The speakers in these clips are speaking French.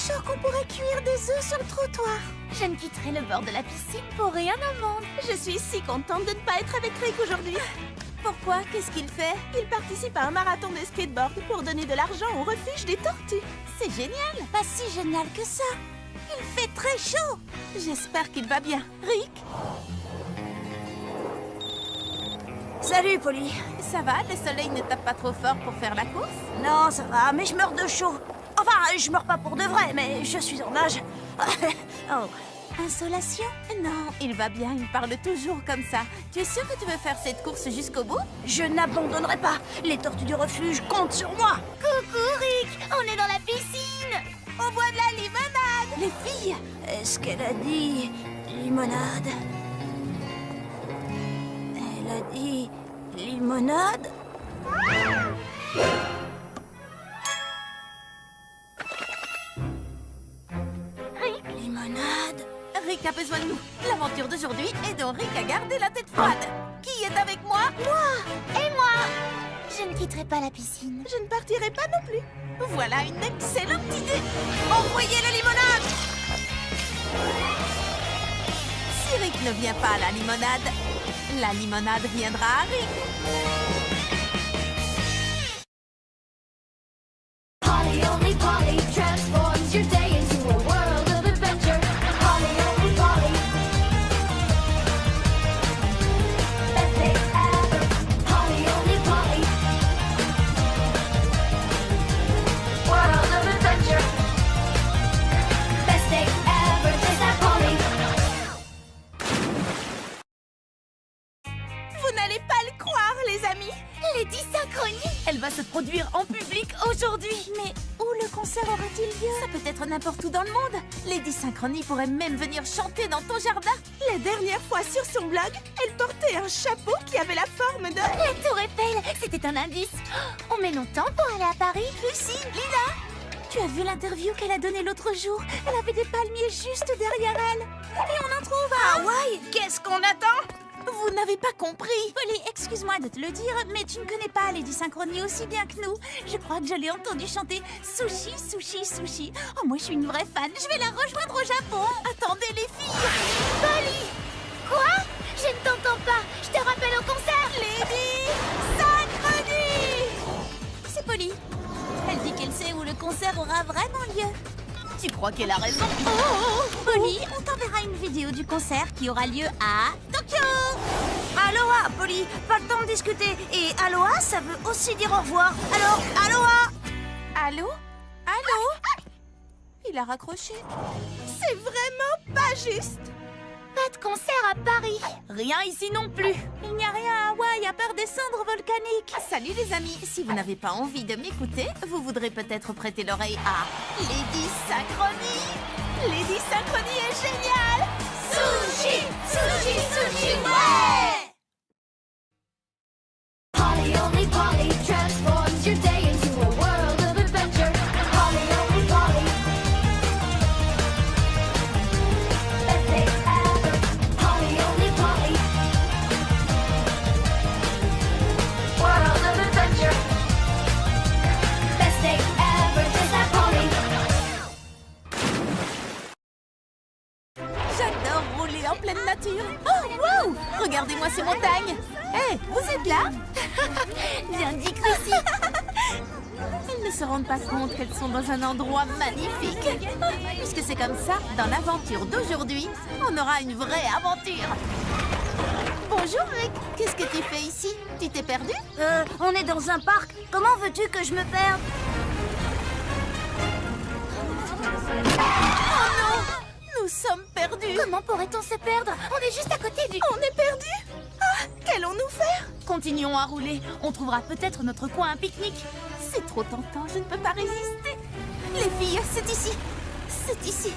chaud qu'on pourrait cuire des œufs sur le trottoir. Je ne quitterai le bord de la piscine pour rien au monde. Je suis si contente de ne pas être avec Rick aujourd'hui. Pourquoi? Qu'est-ce qu'il fait? Il participe à un marathon de skateboard pour donner de l'argent au refuge des tortues. C'est génial. Pas si génial que ça. Il fait très chaud. J'espère qu'il va bien. Rick? Salut, Polly. Ça va? Le soleil ne tape pas trop fort pour faire la course? Non, ça va, mais je meurs de chaud. Enfin, je meurs pas pour de vrai, mais je suis en nage. Oh. Insolation? Non, il va bien, il parle toujours comme ça. Tu es sûr que tu veux faire cette course jusqu'au bout? Je n'abandonnerai pas. Les tortues du refuge comptent sur moi. Coucou, Rick! On est dans la piscine! On boit de la limonade! Les filles! Est-ce qu'elle a dit limonade? Elle a dit limonade? Rick? Limonade? Rick a besoin de nous. L'aventure d'aujourd'hui est dont Rick a gardé la tête froide. Qui est avec moi? Moi! Et moi! Je ne quitterai pas la piscine. Je ne partirai pas non plus. Voilà une excellente idée. Envoyez la limonade! Si Rick ne vient pas à la limonade viendra à Rick. Polly, only Polly transforms your day into a world of adventure. Polly, only Polly. Best day ever. Polly, only Polly. World of adventure. Best day ever. Just that Polly. Vous n'allez pas le croire, les amis. Lady Synchronie. Elle va se produire en public aujourd'hui. Mais où le concert aura-t-il lieu? Ça peut être n'importe où dans le monde. Lady Synchronie pourrait même venir chanter dans ton jardin. La dernière fois sur son blog, elle portait un chapeau qui avait la forme de... La tour Eiffel, c'était un indice. Oh, on met longtemps pour aller à Paris. Lucie, Lila, tu as vu l'interview qu'elle a donnée l'autre jour? Elle avait des palmiers juste derrière elle. Et on en trouve à... Hawaï, qu'est-ce qu'on attend? Vous n'avez pas compris. Polly, excuse-moi de te le dire, mais tu ne connais pas Lady Synchronie aussi bien que nous. Je crois que je l'ai entendu chanter Sushi, Sushi, Sushi. Oh, moi, je suis une vraie fan. Je vais la rejoindre au Japon. Attendez, les filles. Polly! Quoi? Je ne t'entends pas. Je te rappelle au concert. Lady Synchronie! C'est Polly. Elle dit qu'elle sait où le concert aura vraiment lieu. Tu crois qu'elle a raison? Oh, Polly, on t'enverra une vidéo du concert qui aura lieu à Tokyo. Aloha, Polly. Pas le temps de discuter. Et aloha, ça veut aussi dire au revoir. Alors, aloha. Allô? Allô? Il a raccroché. C'est vraiment pas juste. Pas de concert à Paris. Rien ici non plus. Il n'y a rien à Hawaï à part des cendres volcaniques. Salut les amis. Si vous n'avez pas envie de m'écouter, vous voudrez peut-être prêter l'oreille à Lady Synchronie. Lady Synchronie est géniale. Sushi, sushi, sushi, ouais! Polly, only Polly transforms your day into a world of adventure. Polly, only Polly. Best day ever. Polly, only Polly. World of adventure. Best day ever. Just that Polly. J'adore rouler en pleine nature. Oh, wow! Regardez-moi ces montagnes. Hé, vous êtes là? Bien dit, Chrissy. Elles ne se rendent pas compte qu'elles sont dans un endroit magnifique. Puisque c'est comme ça, dans l'aventure d'aujourd'hui, on aura une vraie aventure. Bonjour, Rick. Qu'est-ce que tu fais ici? Tu t'es perdu? On est dans un parc. Comment veux-tu que je me perde? Oh non! Nous sommes perdus. Comment pourrait-on se perdre? On est juste à côté du... On est perdus? Ah! Qu'allons-nous faire? Continuons à rouler. On trouvera peut-être notre coin à pique-nique. C'est trop tentant, je ne peux pas résister. Les filles, c'est ici. C'est ici.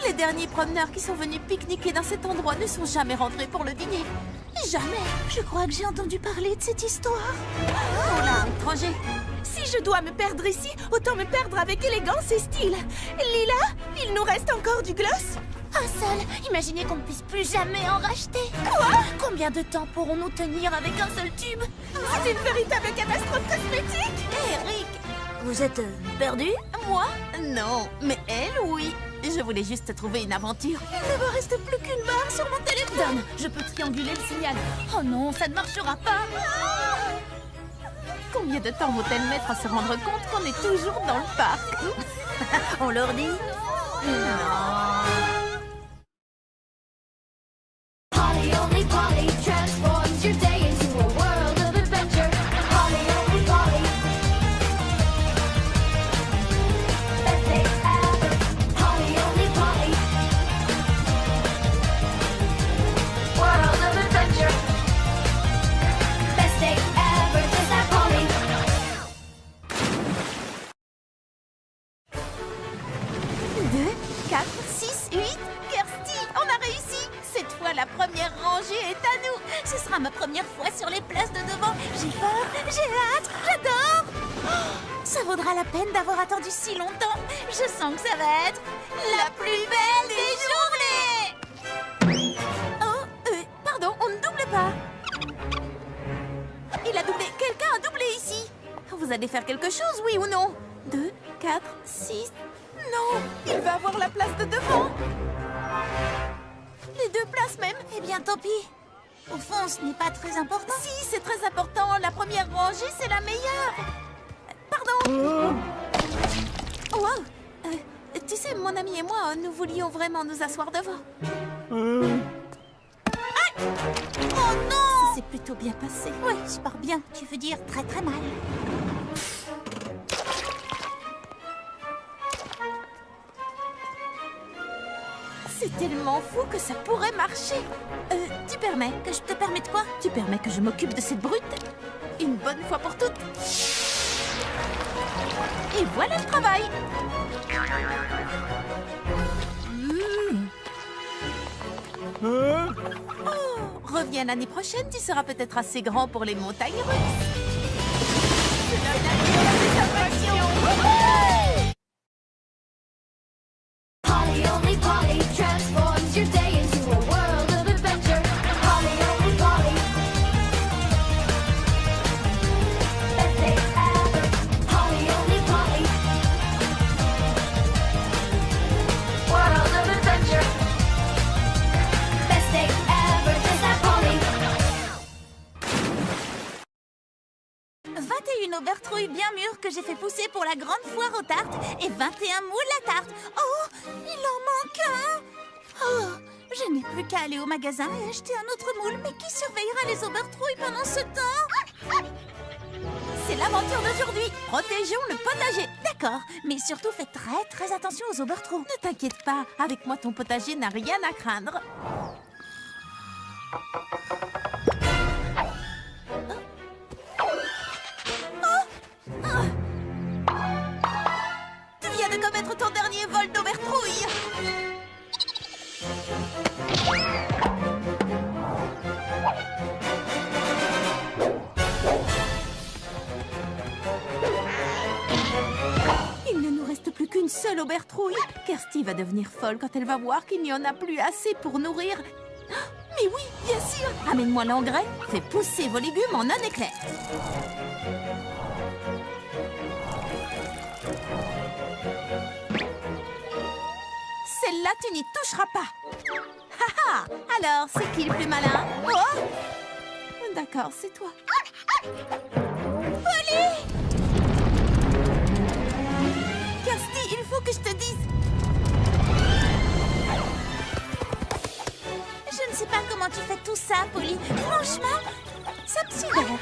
Les derniers promeneurs qui sont venus pique-niquer dans cet endroit ne sont jamais rentrés pour le dîner. Jamais. Je crois que j'ai entendu parler de cette histoire. Oh là, étranger. Si je dois me perdre ici, autant me perdre avec élégance et style. Lila, il nous reste encore du gloss? Un seul. Imaginez qu'on ne puisse plus jamais en racheter. Quoi? Combien de temps pourrons-nous tenir avec un seul tube? C'est une véritable catastrophe cosmétique. Hé, Rick, vous êtes perdu? Moi? Non, mais elle, oui. Je voulais juste trouver une aventure. Il ne me reste plus qu'une barre sur mon téléphone. Je peux trianguler le signal. Oh non, ça ne marchera pas. Combien de temps vont-elles mettre à se rendre compte qu'on est toujours dans le parc? On leur dit? Polly only Polly transforms your day into a world of adventure. Polly only Polly. Best day ever. Polly only Polly. World of adventure. Best day ever. Just that Polly. 2, 4, 6, 8. Kirsty, on a réussi. Cette fois, la première rangée est à nous. Ce sera ma première fois sur les places de devant. J'ai peur, j'ai hâte, j'adore. Oh, ça vaudra la peine d'avoir attendu si longtemps. Je sens que ça va être la plus belle des journées. Oh, pardon, on ne double pas. Il a doublé. Quelqu'un a doublé ici. Vous allez faire quelque chose, oui ou non? 2, 4, 6... Non, il va avoir la place de devant. Les 2 places même. Eh bien, tant pis. Au fond, ce n'est pas très important. Si, c'est très important. La première rangée, c'est la meilleure. Pardon. Wow. Tu sais, mon ami et moi, nous voulions vraiment nous asseoir devant. Aïe! Oh non! Ça s'est plutôt bien passé. Oui, je pars bien. Tu veux dire très très mal. C'est tellement fou que ça pourrait marcher. Tu permets? Que je te permets de quoi? Tu permets que je m'occupe de cette brute? Une bonne fois pour toutes. Et voilà le travail. Oh, reviens l'année prochaine, tu seras peut-être assez grand pour les montagnes russes. Je donne la vie à la satisfaction. Polly only Polly transforms your day into a world of adventure. Polly only Polly. Best day ever. Polly only Polly. World of adventure. Best day ever. Just that Polly. 21 aubertrouilles bien mûres que j'ai fait pousser pour la grande foire aux tartes et 21 moules à tarte. Oh, il en manque un. Oh, je n'ai plus qu'à aller au magasin et acheter un autre moule. Mais qui surveillera les aubertrouilles pendant ce temps? C'est l'aventure d'aujourd'hui. Protégeons le potager. D'accord, mais surtout fais très très attention aux aubertrouilles. Ne t'inquiète pas, avec moi ton potager n'a rien à craindre. Tu viens de commettre ton dernier vol d'aubertrouille. Il ne nous reste plus qu'une seule aubertrouille. Kirsty va devenir folle quand elle va voir qu'il n'y en a plus assez pour nourrir. Mais oui, bien sûr. Amène-moi l'engrais, fais pousser vos légumes en un éclair. Celle-là, tu n'y toucheras pas. Haha. Alors, c'est qui le plus malin? Oh, d'accord, c'est toi. Polly! Kirsty, il faut que je te dise. Je ne sais pas comment tu fais tout ça, Polly. Franchement, ça me sidère.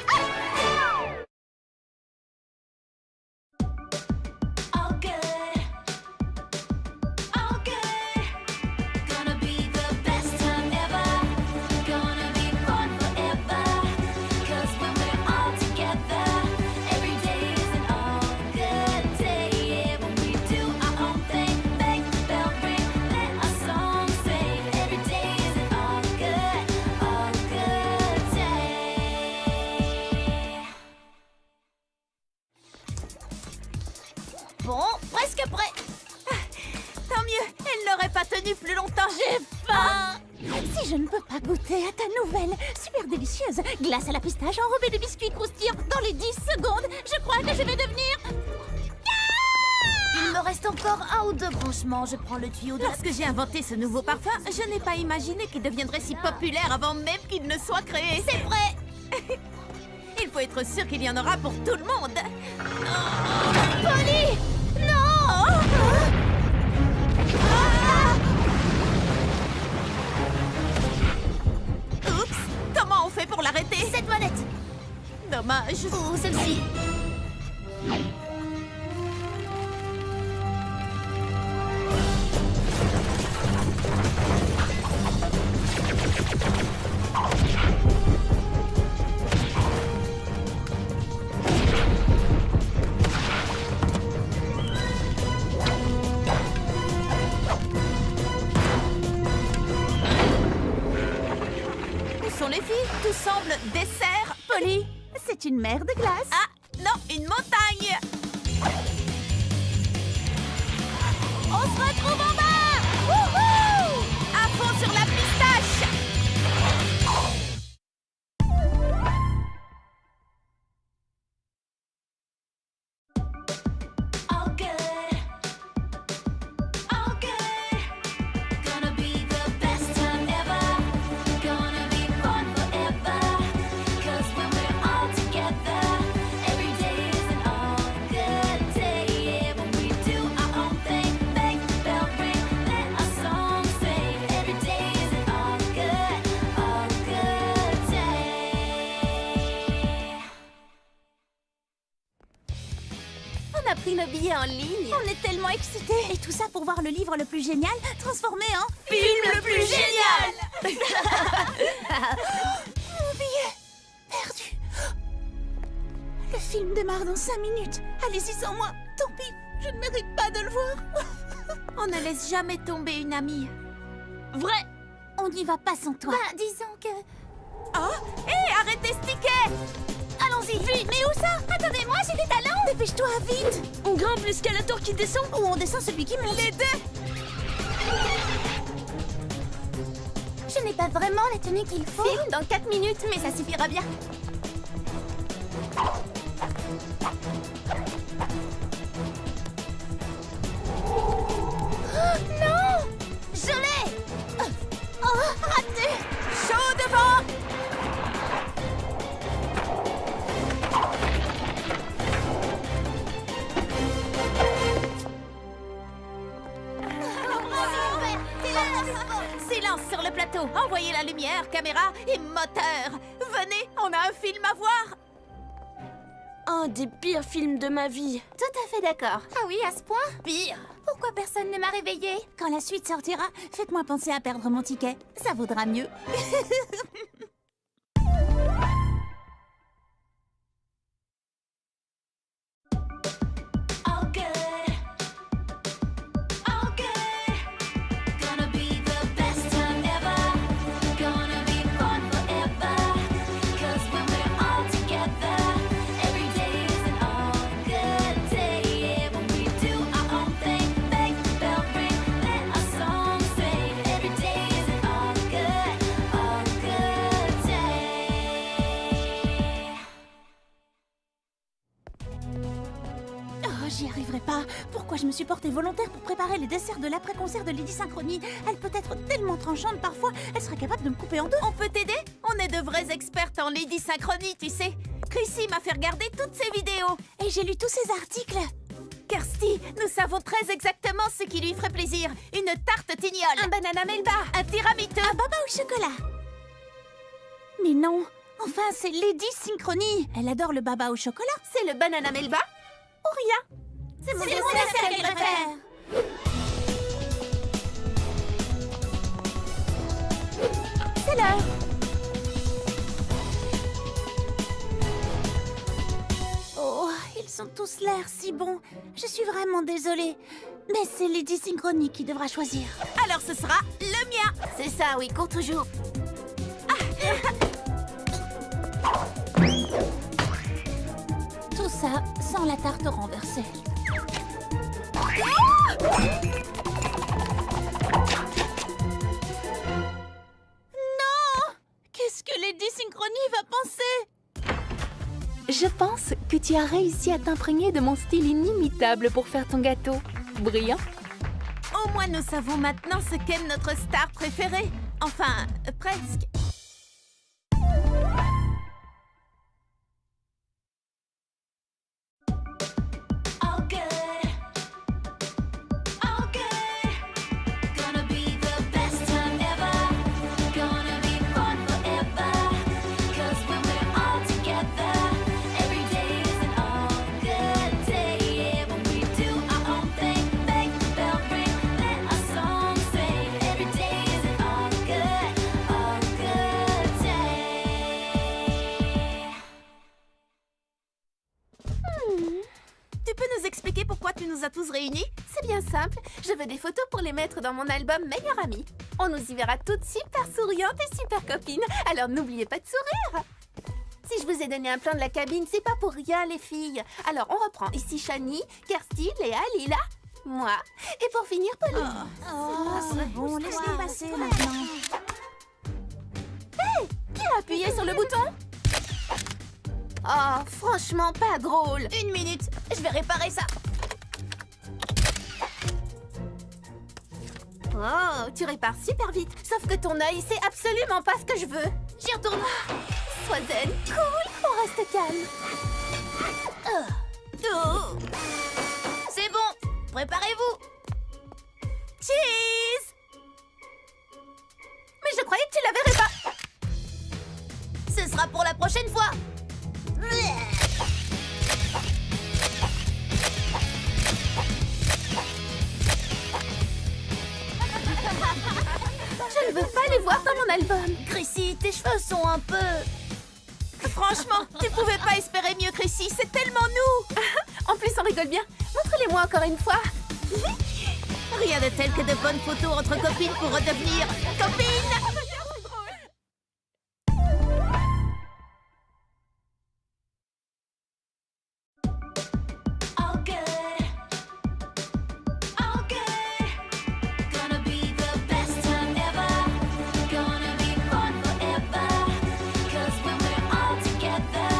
All good. All good. Gonna be the best time ever. Gonna be fun forever. 'Cause when we're all together, every day is an all good day. Yeah, when we do our own thing, bang, bell ring, let our song sing. Every day is an all good day. Bon, presque prêt. Tant mieux, elle n'aurait pas tenu plus longtemps. J'ai faim. Si je ne peux pas goûter à ta nouvelle, super délicieuse glace à la pistache enrobée de biscuits croustillants dans les 10 secondes, je crois que je vais devenir encore un ou deux branchements, je prends le tuyau de... Lorsque j'ai inventé ce nouveau parfum, je n'ai pas imaginé qu'il deviendrait si populaire avant même qu'il ne soit créé. C'est vrai. Il faut être sûr qu'il y en aura pour tout le monde. Polly! Non! Oups! Comment on fait pour l'arrêter? Cette manette! Dommage. Ou celle-ci. Où sont les filles? Tout semble dessert. Polly, c'est une mer de glace. Ah, non, une montagne. On se retrouve en bas! Wouhou! À fond sur la pistache. All good. All good. Gonna be the best time ever. Gonna be fun forever. 'Cause when we're all together, every day is an all good day. Yeah, when we do our own thing, bang, bell ring, let our song sing. Every day is an all good day. On a pris nos billets en ligne. On est tellement excités. Et tout ça pour voir le livre le plus génial transformé en... Film le plus génial. Mon billet perdu. Le film démarre dans 5 minutes. Allez-y sans moi. Tant pis, je ne mérite pas de le voir. On ne laisse jamais tomber une amie. Vrai. On n'y va pas sans toi. Bah, disons que... Oh, hé, arrêtez ce ticket. Allons-y, vite! Mais où ça? Attendez-moi, j'ai des talents! Dépêche-toi, vite. On grimpe l'escalator qui descend Ou on descend celui qui monte. Les deux. Je n'ai pas vraiment la tenue qu'il faut. Film dans 4 minutes, mais ça suffira bien. Non! Je l'ai! Oh, raté! Chaud devant. Silence sur le plateau. Envoyez la lumière, caméra et moteur. Venez, on a un film à voir. Un des pires films de ma vie. Tout à fait d'accord. Ah oui, à ce point? Pire. Pourquoi personne ne m'a réveillée? Quand la suite sortira, faites-moi penser à perdre mon ticket. Ça vaudra mieux. All good. All good. Gonna be the best time ever. Gonna be fun forever. 'Cause when we're all together, every day is an all good day. Yeah, when we do our own thing, bang, bell ring, let our song sing. Every day is an all good day. Oh, j'y arriverai pas. Pourquoi je me suis portée volontaire pour préparer les desserts de l'après-concert de Lady Synchronie? Elle peut être tellement tranchante parfois, elle serait capable de me couper en deux. On peut t'aider? On est de vraies expertes en Lady Synchronie, tu sais. Chrissy m'a fait regarder toutes ses vidéos. Et j'ai lu tous ces articles. Kirsty, nous savons très exactement ce qui lui ferait plaisir. Une tarte tignole. Un banana melba! Un tiramisu. Un baba au chocolat. Mais non, enfin c'est Lady Synchronie. Elle adore le baba au chocolat. C'est le banana melba? Ou rien. C'est mon dessert qu'elle préfère. C'est l'heure. Oh, ils sont tous l'air si bons. Je suis vraiment désolée. Mais c'est Lady Synchronie qui devra choisir. Alors ce sera le mien. C'est ça, oui, compte toujours. Tout ça sans la tarte renversée. Non! Qu'est-ce que Lady Synchronie va penser? Je pense que tu as réussi à t'imprégner de mon style inimitable pour faire ton gâteau. Brillant. Au moins, nous savons maintenant ce qu'est notre star préférée. Enfin, presque. All good. All good. Gonna be the best time ever. Gonna be fun forever. 'Cause when we're all together, every day is an all good day. Yeah, when we do our own thing, make the bell ring, let our song sing. Every day is an all good day. Tu peux nous expliquer pourquoi tu nous as tous réunis? C'est bien simple, je veux des photos pour les mettre dans mon album Meilleure Amie. On nous y verra toutes super souriantes et super copines, alors n'oubliez pas de sourire. Si je vous ai donné un plan de la cabine, c'est pas pour rien les filles. Alors on reprend ici Shani, Kirsty, Léa, Lila, moi. Et pour finir, Pauline. C'est bon, laisse-les passer maintenant. Qui a appuyé sur le bouton? Oh, franchement pas drôle. Une minute, je vais réparer ça. Oh, tu répares super vite. Sauf que ton œil, c'est absolument pas ce que je veux. J'y retourne. Sois zen. Cool, on reste calme. Oh. C'est bon, préparez-vous. Cheese. Mais je croyais que tu la verrais pas. Ce sera pour la prochaine fois. Je ne veux pas les voir dans mon album. Chrissy, tes cheveux sont un peu... Franchement, tu pouvais pas espérer mieux, Chrissy. C'est tellement nous. En plus, on rigole bien. Montrez-les-moi encore une fois. Rien de tel que de bonnes photos entre copines pour redevenir copines. All good. All good. Gonna be the best time ever. Gonna be fun forever. 'Cause when we're all together,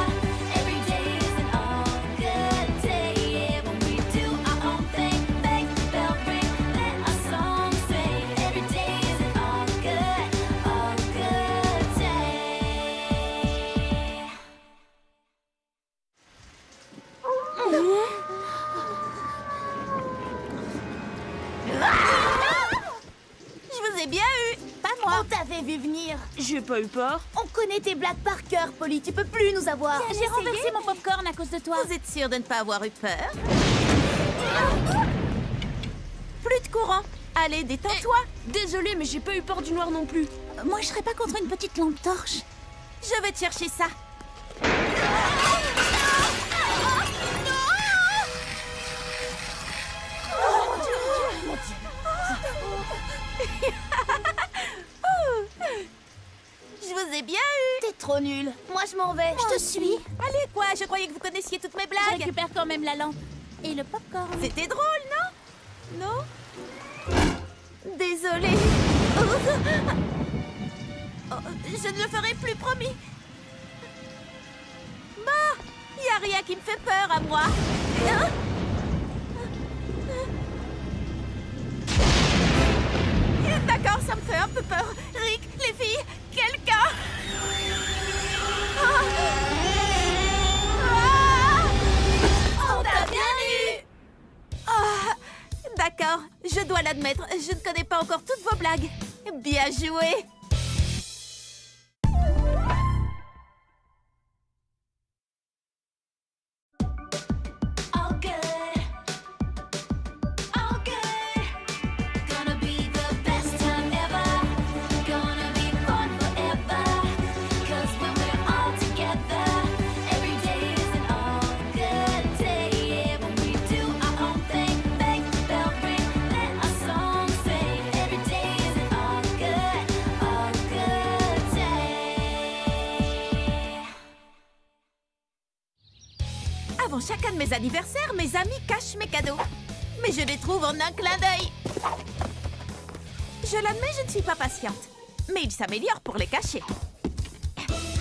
every day is an all good day. Yeah, when we do our own thing, make the bell ring, let our song sing. Every day is an all good day. Je vous ai bien eu. Pas moi. On t'avait vu venir. J'ai pas eu peur. On connaît tes blagues par cœur, Polly. Tu peux plus nous avoir. J'ai renversé mon popcorn à cause de toi. Vous êtes sûr de ne pas avoir eu peur? Plus de courant. Allez, détends-toi. Désolée, mais j'ai pas eu peur du noir non plus. Moi, je serais pas contre une petite lampe torche. Je vais te chercher ça. Je vous ai bien eu. T'es trop nul. Moi, je m'en vais. Je te suis. Allez, quoi? Je croyais que vous connaissiez toutes mes blagues. Je récupère quand même la lampe. Et le popcorn. C'était drôle, non? Non? Désolée. Oh, je ne le ferai plus, promis. Bah, y a rien qui me fait peur à moi. Hein? D'accord, ça me fait un peu peur. Rick, les filles, quelqu'un. On t'a bien eu. D'accord, je dois l'admettre, je ne connais pas encore toutes vos blagues. Bien joué. All good. All good. Gonna be the best time ever. Gonna be fun forever. 'Cause when we're all together, every day is an all good day. Yeah, when we do our own thing, make the bell ring, let our song sing. Every day is an all good day. Avant chacun de mes anniversaires, mes amis cachent mes cadeaux. Mais je les trouve en un clin d'œil. Je l'admets, je ne suis pas patiente. Mais ils s'améliorent pour les cacher.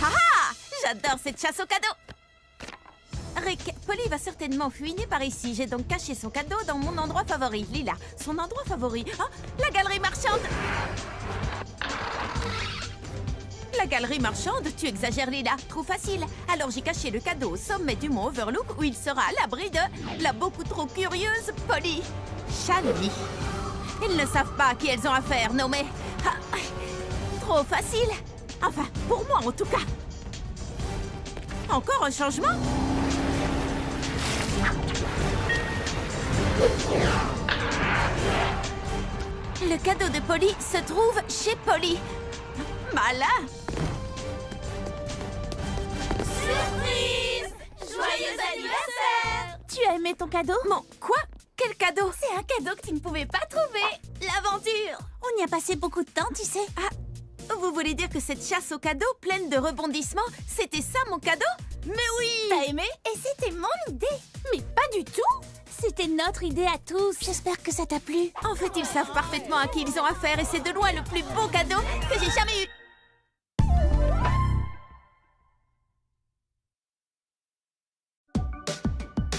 Ah ah! J'adore cette chasse aux cadeaux. Rick, Polly va certainement fouiner par ici. J'ai donc caché son cadeau dans mon endroit favori. Lila, son endroit favori. Ah, la galerie marchande. La galerie marchande, tu exagères, Lila. Trop facile. Alors j'ai caché le cadeau au sommet du mont Overlook où il sera à l'abri de la beaucoup trop curieuse Polly. Shani. Ils ne savent pas à qui elles ont affaire, non mais... Ah, trop facile. Enfin, pour moi en tout cas. Encore un changement? Le cadeau de Polly se trouve chez Polly. Malin! Surprise! Joyeux anniversaire! Tu as aimé ton cadeau? Mon... Quoi? Quel cadeau? C'est un cadeau que tu ne pouvais pas trouver. L'aventure. On y a passé beaucoup de temps, tu sais. Ah, vous voulez dire que cette chasse au cadeau pleine de rebondissements, c'était ça mon cadeau? Mais oui! T'as aimé? Et c'était mon idée. Mais pas du tout. C'était notre idée à tous. J'espère que ça t'a plu. En fait, ils savent parfaitement à qui ils ont affaire et c'est de loin le plus beau cadeau que j'ai jamais eu.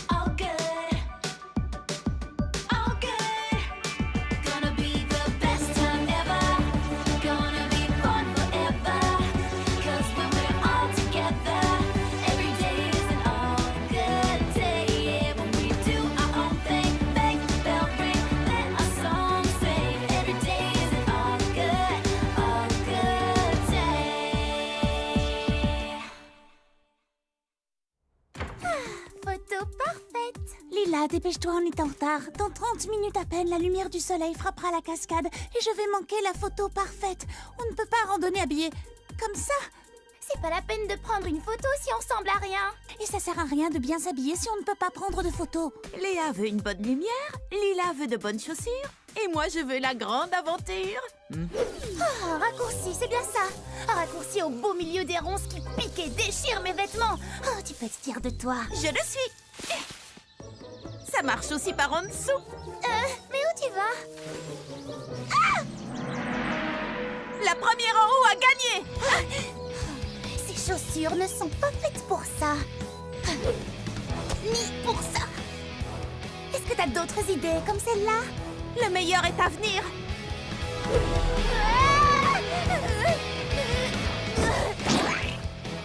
All good. All good. Gonna be the best time ever. Gonna be fun forever. 'Cause when we're all together, every day is an all good day. Yeah, when we do our own thing, bang, bell ring, let our song sing. Every day is an all good day. Photo parfaite. Lila, dépêche-toi, on est en retard. Dans 30 minutes à peine, la lumière du soleil frappera la cascade et je vais manquer la photo parfaite. On ne peut pas randonner habillé comme ça. C'est pas la peine de prendre une photo si on ressemble à rien. Et ça sert à rien de bien s'habiller si on ne peut pas prendre de photos. Léa veut une bonne lumière, Lila veut de bonnes chaussures, et moi je veux la grande aventure. Oh, raccourci, c'est bien ça. Un raccourci au beau milieu des ronces qui piquent et déchirent mes vêtements. Oh, tu peux être fière de toi. Je le suis. Ça marche aussi par en dessous. Mais où tu vas? La première en haut a gagné. Ces chaussures ne sont pas faites pour ça. Ni pour ça. Est-ce que t'as d'autres idées comme celle-là? Le meilleur est à venir.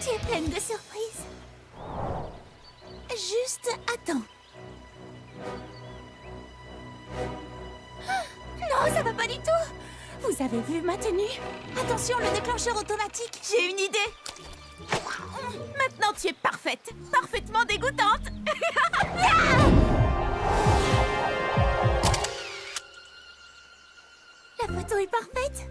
Tu es pleine de surprises. Juste attends. Non, ça va pas du tout. Vous avez vu ma tenue? Attention, le déclencheur automatique. J'ai une idée. Maintenant tu es parfaite, parfaitement dégoûtante. La photo est parfaite.